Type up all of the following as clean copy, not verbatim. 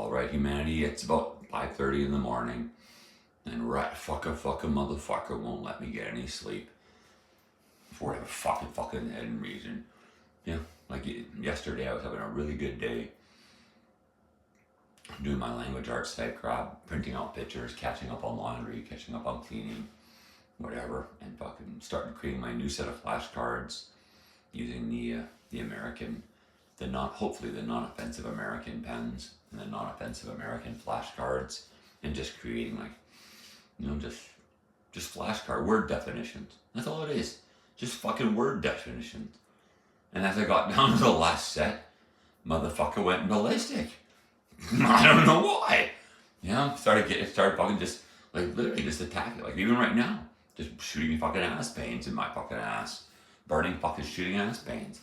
well, right? Humanity, it's about 5:30 in the morning, and rat fucker motherfucker won't let me get any sleep for whatever fucking head and reason. Yeah, like yesterday I was having a really good day doing my language arts type crap, printing out pictures, catching up on laundry, catching up on cleaning, whatever, and fucking starting creating my new set of flashcards using the American, hopefully the non-offensive American pens and the non-offensive American flashcards, and just creating like, just flashcard word definitions. That's all it is. Just fucking word definitions. And as I got down to the last set, motherfucker went ballistic. I don't know why. Started fucking just like literally just attacking. Like even right now, just shooting me fucking ass pains in my fucking ass, burning fucking shooting ass pains.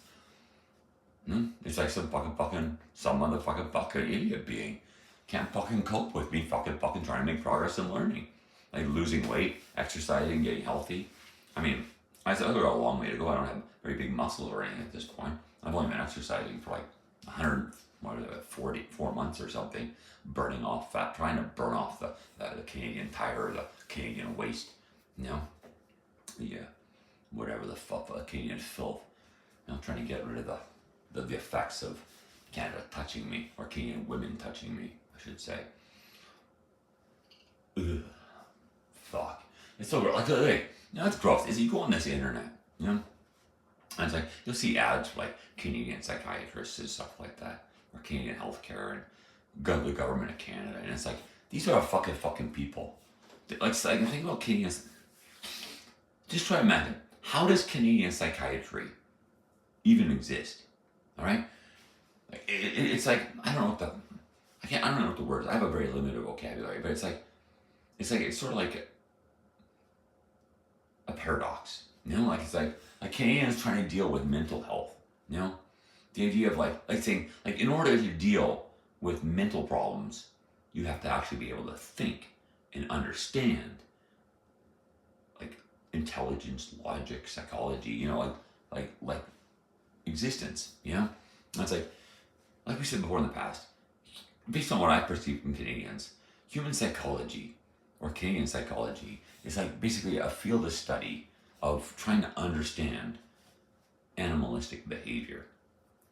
It's like some motherfucking fucking idiot being can't fucking cope with me fucking trying to make progress and learning, like losing weight, exercising, getting healthy. I mean, I've got a long way to go. I don't have very big muscles or anything at this point. I've only been exercising for like 44 months or something, burning off fat, trying to burn off the Canadian tire, the Canadian waste, whatever the fuck, the Canadian filth. Trying to get rid of the effects of Canada touching me, or Canadian women touching me, I should say. Ugh. Fuck. It's so gross. It's gross. Is you go on this internet, and it's like you'll see ads for like Canadian psychiatrists and stuff like that, or Canadian healthcare and the government of Canada, and it's like these are fucking people. Like think about Canadians. Just try to imagine, how does Canadian psychiatry even exist? All right, it's like I don't know what the word is. I have a very limited vocabulary, but it's sort of like a paradox. It's like Canadians trying to deal with mental health. The idea of like saying like in order to deal with mental problems, you have to actually be able to think and understand like intelligence, logic, psychology. Like existence. It's like we said before in the past, based on what I perceive from Canadians, human psychology or Canadian psychology is like basically a field of study of trying to understand animalistic behavior.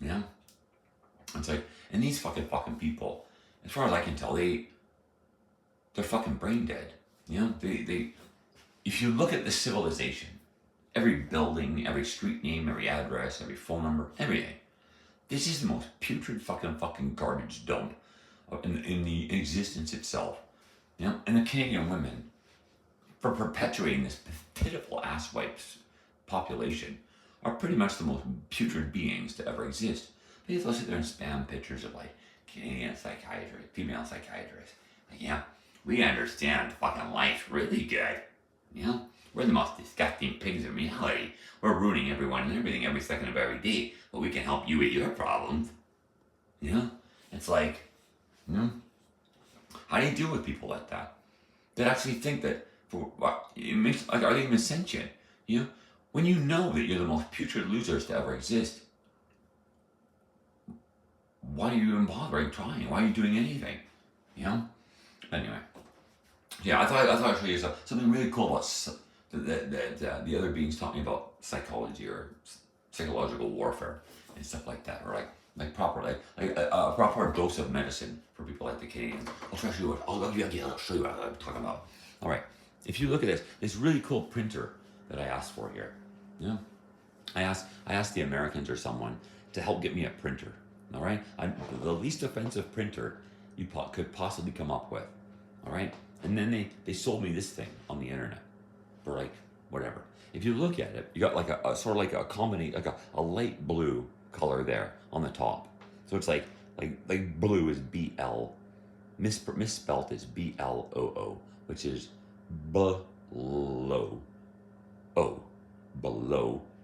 It's like, and these fucking people, as far as I can tell, they're fucking brain dead. They if you look at the civilization, every building, every street name, every address, every phone number, everything, this is the most putrid fucking garbage dump in the existence itself. And the Canadian women, for perpetuating this pitiful asswipes population, are pretty much the most putrid beings to ever exist. They just sit there and spam pictures of like Canadian psychiatrists, female psychiatrists. Like, we understand fucking life really good. We're the most disgusting pigs in reality. We're ruining everyone and everything every second of every day, but we can help you with your problems. It's like, how do you deal with people like that? That actually think that it makes are they even sentient? When you know that you're the most putrid losers to ever exist, why are you even bothering trying? Why are you doing anything? Anyway, I thought I'd show you something really cool about the other beings taught me about psychology or psychological warfare and stuff like that, or like proper a proper dose of medicine for people like the Canadians. I'll try to show you I'll show you what I'm talking about. All right, if you look at this really cool printer that I asked for here. I asked the Americans or someone to help get me a printer. All right, the least offensive printer you could possibly come up with. All right, and then they sold me this thing on the internet for like whatever. If you look at it, you got like a sort of like a combination, like a light blue color there on the top. So it's like blue is BL, misspelt is BLOO, which is below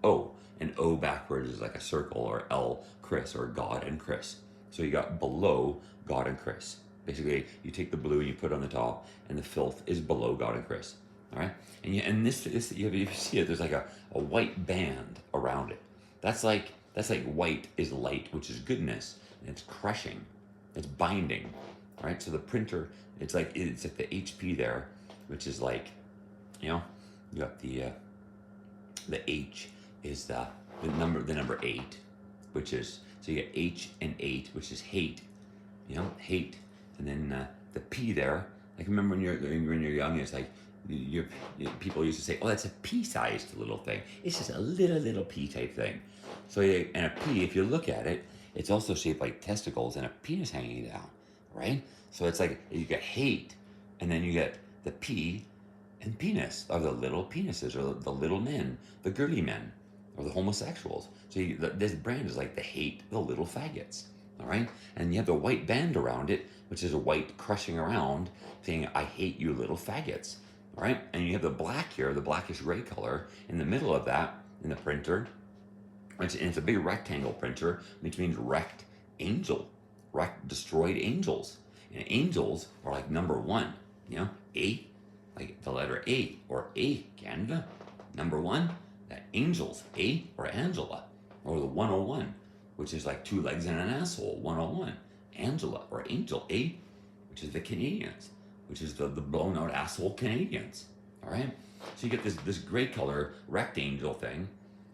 O, and O backwards is like a circle, or L Chris, or God and Chris. So you got below God and Chris. Basically, you take the blue and you put it on the top, and the filth is below God and Chris. All right, and this if you see it, there's like a white band around it. That's like white is light, which is goodness, and it's crushing, it's binding. right? So the printer, it's like the HP there, which is like, you know, you got the H is the number 8, which is, so you get H and 8, which is hate, hate, and then the P there. Like, remember when you're young, it's like people used to say, "Oh, that's a pea-sized little thing." It's just a little pea type thing. So and a pea, if you look at it, it's also shaped like testicles and a penis hanging down, right? So it's like you get hate, and then you get the P and penis, are the little penises, or the little men, the girly men, or the homosexuals. So this brand is like the hate the little faggots, all right? And you have the white band around it, which is a white crushing around, saying, "I hate you little faggots," all right? And you have the black here, the blackish gray color, in the middle of that, in the printer. And it's a big rectangle printer, which means wrecked angel, destroyed angels. And angels are like number 1, A, like the letter A, or A, Canada. Number 1, that angels, A, or Angela, or the 101, which is like 2 legs and an asshole, 101. Angela, or Angel, A, which is the Canadians, which is the blown out asshole Canadians. All right? So you get this gray color rectangle thing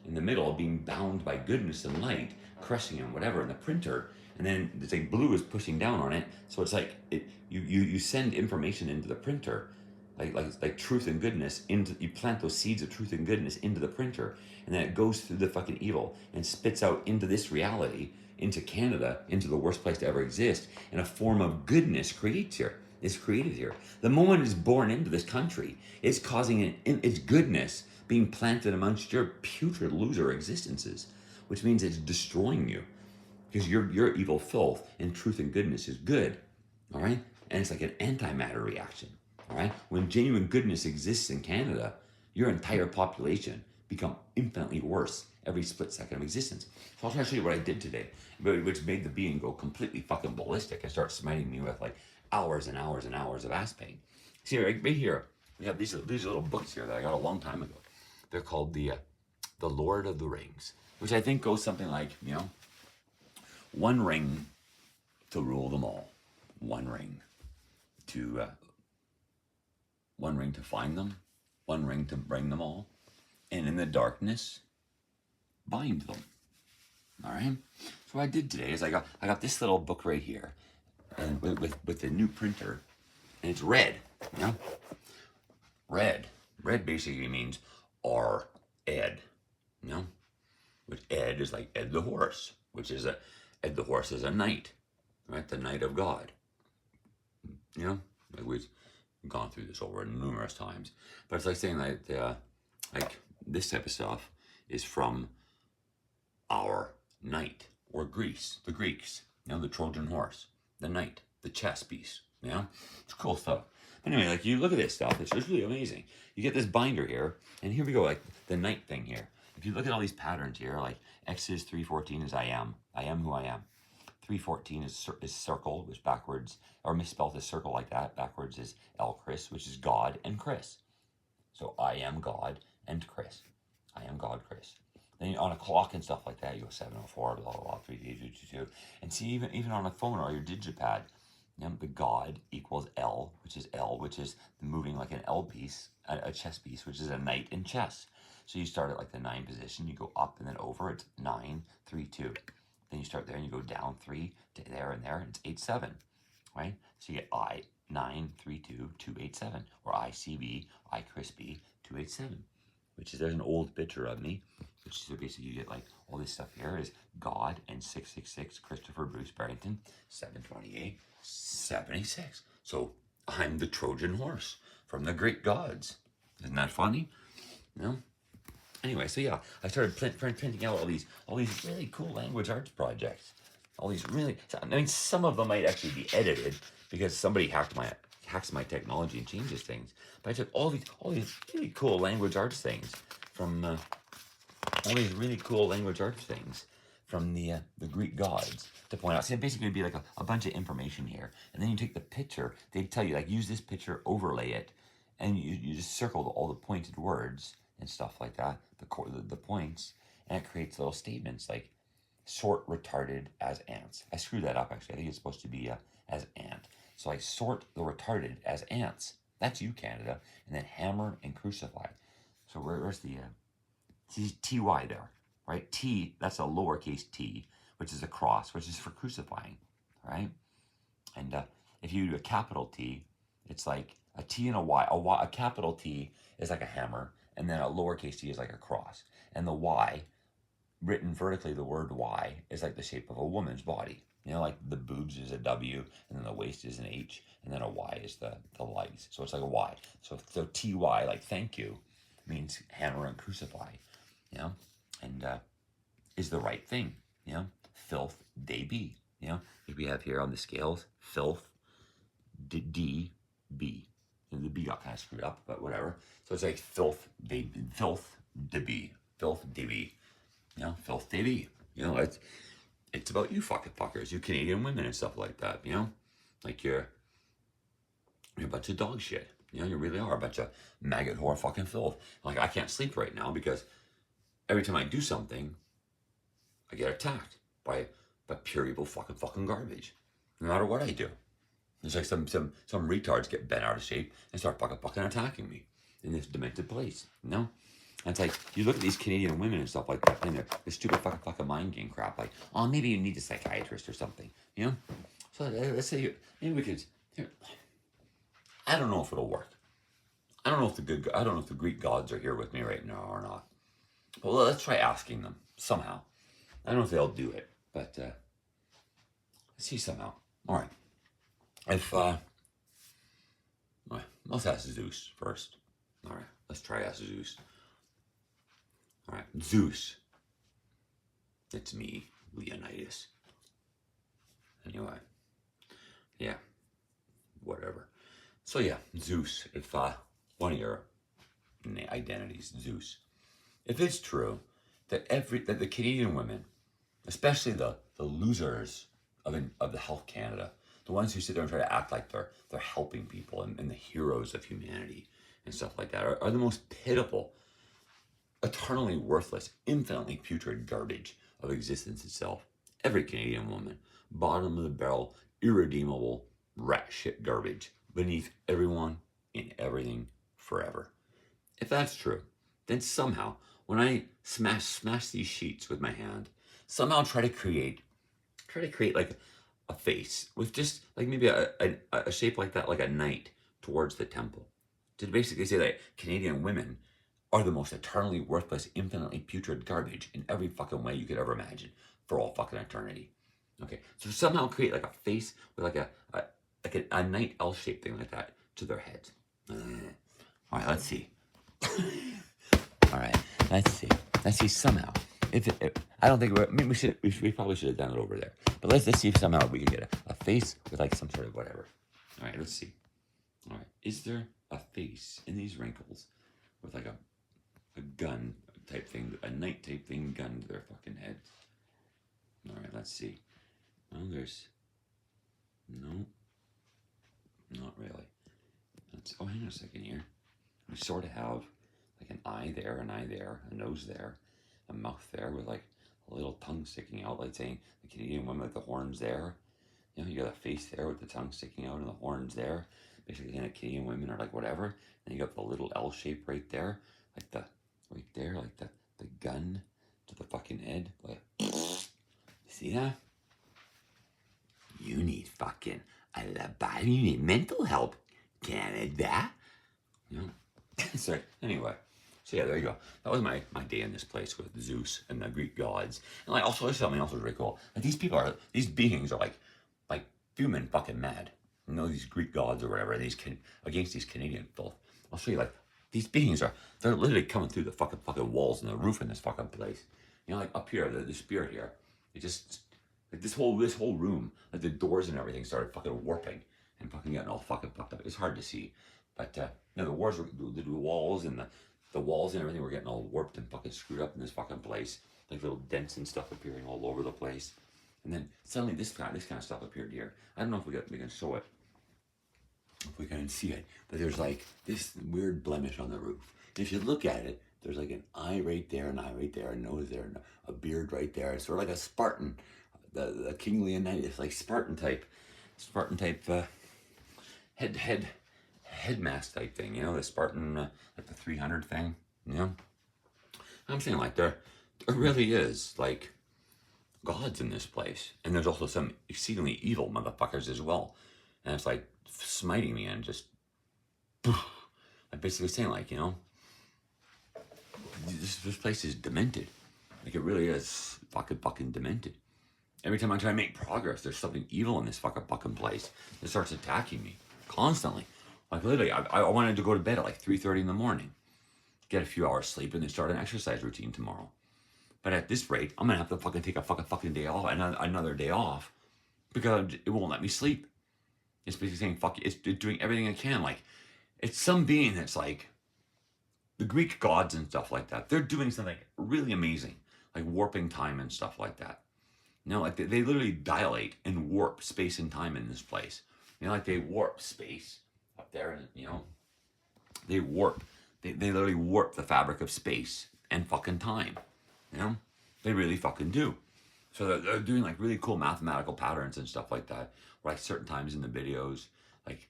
in the middle being bound by goodness and light, crushing and whatever in the printer. And then it's like blue is pushing down on it. So it's like you send information into the printer, like truth and goodness, you plant those seeds of truth and goodness into the printer, and then it goes through the fucking evil and spits out into this reality, into Canada, into the worst place to ever exist, and a form of goodness is created here. The moment it's born into this country, it's causing its goodness being planted amongst your putrid loser existences, which means it's destroying you, because your evil filth and truth and goodness is good, all right? And it's like an antimatter reaction, all right? When genuine goodness exists in Canada, your entire population become infinitely worse every split second of existence. So I'll try to show you what I did today, which made the being go completely fucking ballistic and start smiting me with like hours and hours and hours of ass pain. See, right here, we have these little books here that I got a long time ago. They're called the Lord of the Rings, which I think goes something like, one ring to rule them all, one ring to find them, one ring to bring them all, and in the darkness bind them. All right. So what I did today is I got this little book right here, and with the new printer, and it's red. Red basically means R Ed, which Ed is like Ed the horse, which is Ed the horse is a knight, right? The knight of God. Like we've gone through this over numerous times, but it's like saying like this type of stuff is from our knight, or Greece, the Greeks, the Trojan horse, the knight, the chess piece, it's cool stuff. But anyway, like you look at this stuff, it's just really amazing. You get this binder here, and here we go, like the knight thing here. If you look at all these patterns here, like Exodus 3:14 is I am who I am. 3:14 is circle, which backwards, or misspelled as circle like that, backwards is El Chris, which is God and Chris. So I am God and Chris. I am God, Chris. Then on a clock and stuff like that, you go 7:04, blah, blah, blah, 3:22. And see, even on a phone or your digipad, the God equals L, which is moving like an L piece, a chess piece, which is a knight in chess. So you start at like the 9 position, you go up and then over, it's 9, 3, 2. Then you start there and you go down 3 to there and there, and it's 8, 7, right? So you get I, 9, 3, 2, 2, 8, 7, or ICB, I Chris B, 2, 8, 7, which is, there's an old picture of me, which is basically you get like all this stuff here is God and 666, Christopher Bruce Barrington, 728, 76. So I'm the Trojan horse from the Greek gods. Isn't that funny? Anyway, so yeah, I started printing out all these really cool language arts projects. All these really, I mean, some of them might actually be edited because somebody hacks my technology and changes things. But I took all these really cool language arts things from the Greek gods to point out. See, basically it'd be like a bunch of information here, and then you take the picture. They'd tell you like use this picture, overlay it, and you just circle all the pointed words and stuff like that, the points, and it creates little statements like sort retarded as ants. I screwed that up, actually. I think it's supposed to be as ant. So I sort the retarded as ants. That's you, Canada. And then hammer and crucify. So where's the ty there, right? T, that's a lowercase t, which is a cross, which is for crucifying, right? And if you do a capital T, it's like a T and a Y. A capital T is like a hammer, and then a lowercase t is like a cross. And the Y, written vertically, the word Y, is like the shape of a woman's body. You know, like the boobs is a W, and then the waist is an H, and then a Y is the legs. So it's like a Y. So TY, like thank you, means hammer and crucify, you know, and is the right thing, you know, filth, they be, you know, like we have here on the scales, filth, D, B. And the B got kind of screwed up, but whatever. So it's like filth, they, filth, de be, filth, de be, you know, filth, de be. You know, it's about you fucking fuckers, you Canadian women and stuff like that, you know? Like you're a bunch of dog shit. You know, you really are a bunch of maggot whore fucking filth. Like I can't sleep right now because every time I do something, I get attacked by pure evil fucking garbage. No matter what I do. It's like some retards get bent out of shape and start fucking attacking me in this demented place, you know? And it's like, you look at these Canadian women and stuff like that, and they're this stupid fucking mind game crap, like, oh, maybe you need a psychiatrist or something, you know? So let's say, maybe we could, here, I don't know if it'll work. I don't know if the Greek gods are here with me right now or not. But let's try asking them somehow. I don't know if they'll do it, but let's see somehow. All right. If let's ask Zeus first. All right, let's try ask Zeus. All right, Zeus. It's me, Leonidas. Anyway, yeah, whatever. So yeah, Zeus. If one of your identities, Zeus. If it's true that that the Canadian women, especially the losers of the Health Canada, the ones who sit there and try to act like they're helping people and the heroes of humanity and stuff like that, are the most pitiful, eternally worthless, infinitely putrid garbage of existence itself. Every Canadian woman, bottom of the barrel, irredeemable, rat shit garbage beneath everyone and everything forever. If that's true, then somehow, when I smash these sheets with my hand, somehow try to create like a face with just like maybe a shape like that, like a knight towards the temple, to basically say that Canadian women are the most eternally worthless, infinitely putrid garbage in every fucking way you could ever imagine for all fucking eternity. Okay, so somehow create like a face with like a knight L-shaped thing like that to their heads. All right, let's see. All right, let's see somehow. If I don't think we probably should have done it over there. But let's see if somehow we can get a face with like some sort of whatever. All right, let's see. All right, is there a face in these wrinkles with like a gun type thing, a knight type thing, gun to their fucking heads? All right, let's see. Oh, no, not really. Oh, hang on a second here. We sort of have like an eye there, a nose there, a mouth there with like a little tongue sticking out, like saying the Canadian woman with the horns there. You know, you got a face there with the tongue sticking out and the horns there. Basically, the Canadian women are like whatever. And you got the little L shape right there, like the gun to the fucking head. Like, see that? You need fucking you need mental help, Canada. You know? So anyway, so yeah, there you go. That was my day in this place with Zeus and the Greek gods. And like also something else was really cool. Like these beings are like fuming fucking mad. You know, these Greek gods or whatever, against these Canadian filth. I'll show you, like, these beings they're literally coming through the fucking walls and the roof in this fucking place. You know, like up here, the spirit here, it just, like this whole room, like the doors and everything started fucking warping and fucking getting all fucking fucked up. It's hard to see. But, you know, the walls and the walls and everything were getting all warped and fucking screwed up in this fucking place. Like little dents and stuff appearing all over the place. And then suddenly this kind of stuff appeared here. I don't know if we can show it, if we can see it, but there's like this weird blemish on the roof. And if you look at it, there's like an eye right there, an eye right there, a nose there, and a beard right there. It's sort of like a Spartan, the King Leonidas, like Spartan type head mask type thing. You know, the Spartan like the 300 thing. You know, I'm saying like there really is like gods in this place, and there's also some exceedingly evil motherfuckers as well. And it's like smiting me and just like basically saying like, you know, this place is demented. Like it really is fucking demented. Every time I try to make progress, there's something evil in this fucking place that starts attacking me constantly. Like literally, I wanted to go to bed at like 3:30 in the morning, get a few hours sleep, and then start an exercise routine tomorrow. But at this rate, I'm gonna have to fucking take a fucking day off, another day off, because it won't let me sleep. It's basically saying fuck. It's doing everything it can. Like it's some being that's like the Greek gods and stuff like that. They're doing something really amazing, like warping time and stuff like that. You know, like they literally dilate and warp space and time in this place. You know, like they warp space up there, and you know, they warp. They literally warp the fabric of space and fucking time. You know, they really fucking do. So they're doing like really cool mathematical patterns and stuff like that. Where like certain times in the videos, like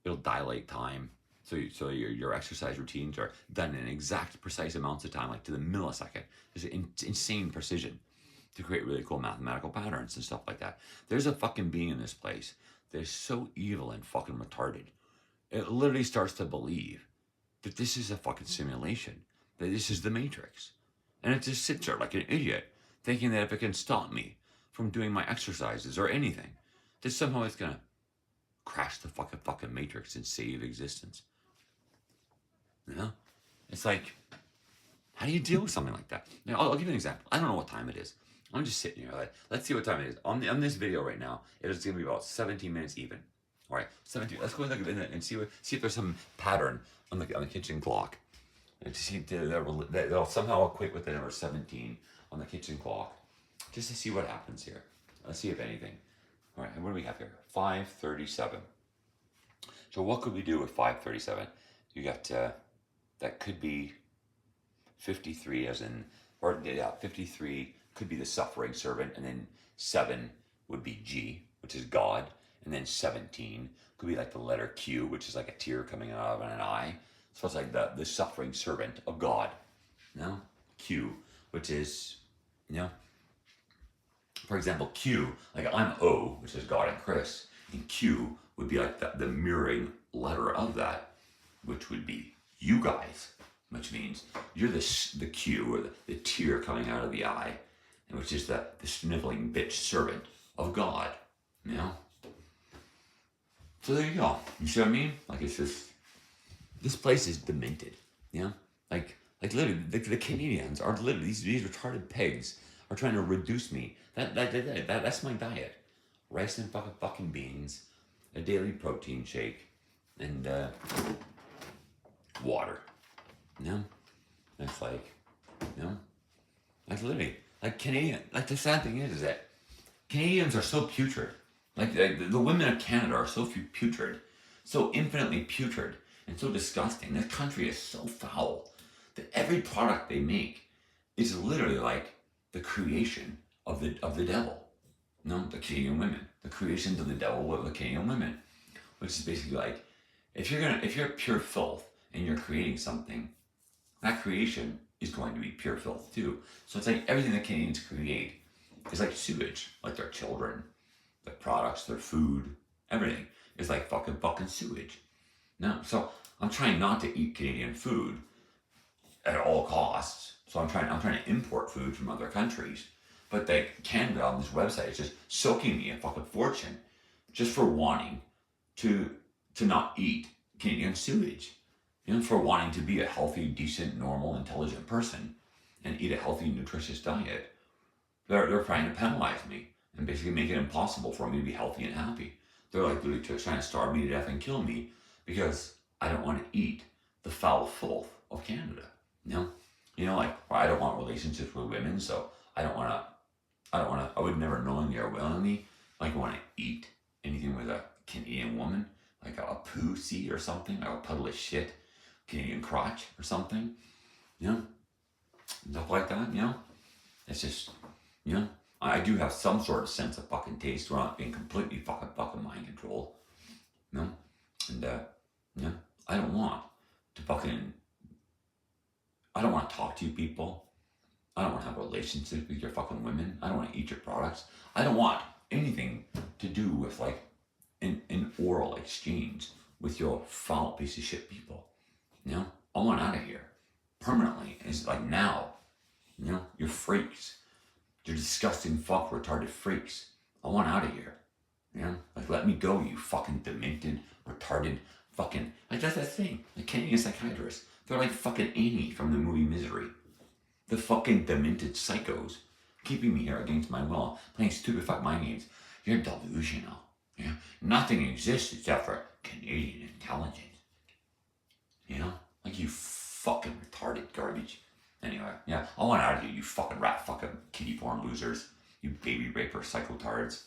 it'll dilate time. So your exercise routines are done in exact precise amounts of time, like to the millisecond. There's insane precision to create really cool mathematical patterns and stuff like that. There's a fucking being in this place that is so evil and fucking retarded. It literally starts to believe that this is a fucking simulation, that this is the Matrix. And it just sits there like an idiot, thinking that if it can stop me from doing my exercises or anything, that somehow it's gonna crash the fucking Matrix and save existence. You know? It's like, how do you deal with something like that? Now, I'll give you an example. I don't know what time it is. I'm just sitting here. Like, let's see what time it is. On this video right now, it is going to be about 17 minutes even. All right, 17. Let's go and see if there's some pattern on the kitchen clock. And to see that'll somehow equate with the number 17 on the kitchen clock, just to see what happens here. Let's see if anything. All right, and what do we have here? 5:37. So what could we do with 5:37? You got that could be 53 as in, or yeah, 53 could be the suffering servant, and then 7 would be G, which is God, and then 17 could be like the letter Q, which is like a tear coming out of an eye. So it's like the suffering servant of God. You know? Q, which is, you know, for example, Q, like I'm O, which is God and Chris, and Q would be like the mirroring letter of that, which would be you guys, which means you're the Q, or the tear coming out of the eye, and which is the sniveling bitch servant of God, you know? So there you go. You see what I mean? Like it's just, this place is demented, you know? Like literally, the Canadians are literally, these retarded pigs are trying to reduce me. That's my diet. Rice and fucking beans, a daily protein shake, and water. You know? It's like, you know? Like literally, like Canadian, like the sad thing is that Canadians are so putrid. Like the women of Canada are so putrid, so infinitely putrid, and so disgusting. This country is so foul that every product they make is literally like the creation of the devil. No, the Canadian women, the creations of the devil of the Canadian women, which is basically like, if you're pure filth and you're creating something, that creation is going to be pure filth too. So it's like everything that Canadians create is like sewage, like their children, their products, their food, everything is like fucking sewage. No, so I'm trying not to eat Canadian food at all costs. So I'm trying to import food from other countries. But Canada on this website is just soaking me a fucking fortune just for wanting to not eat Canadian sewage. You know, for wanting to be a healthy, decent, normal, intelligent person and eat a healthy, nutritious diet. They're trying to penalize me and basically make it impossible for me to be healthy and happy. They're like literally trying to starve me to death and kill me because I don't want to eat the foul filth of Canada. You know, like, or I don't want relationships with women, so I would never knowingly or willingly like want to eat anything with a Canadian woman, like a pussy or something, like a puddle of shit, Canadian crotch or something. You know, stuff like that. You know, it's just, you know, I do have some sort of sense of fucking taste where I'm not being completely fucking mind controlled. You know, and you know, I don't want to fucking. I don't want to talk to you people. I don't want to have relationships with your fucking women. I don't want to eat your products. I don't want anything to do with like an oral exchange with your foul piece of shit people. You know, I want out of here permanently. It's like now. You know, you're freaks. You're disgusting fuck retarded freaks. I want out of here. You know, like let me go, you fucking demented, retarded, fucking like that's the thing. The Canadian psychiatrists, they're like fucking Amy from the movie Misery. The fucking demented psychos keeping me here against my will, playing stupid fuck mind games. You're delusional. Yeah? Nothing exists except for Canadian intelligence. You know? Like you fucking retarded garbage. Anyway, yeah, I want out of here, you fucking rat fucking kitty porn losers. You baby raper psychotards.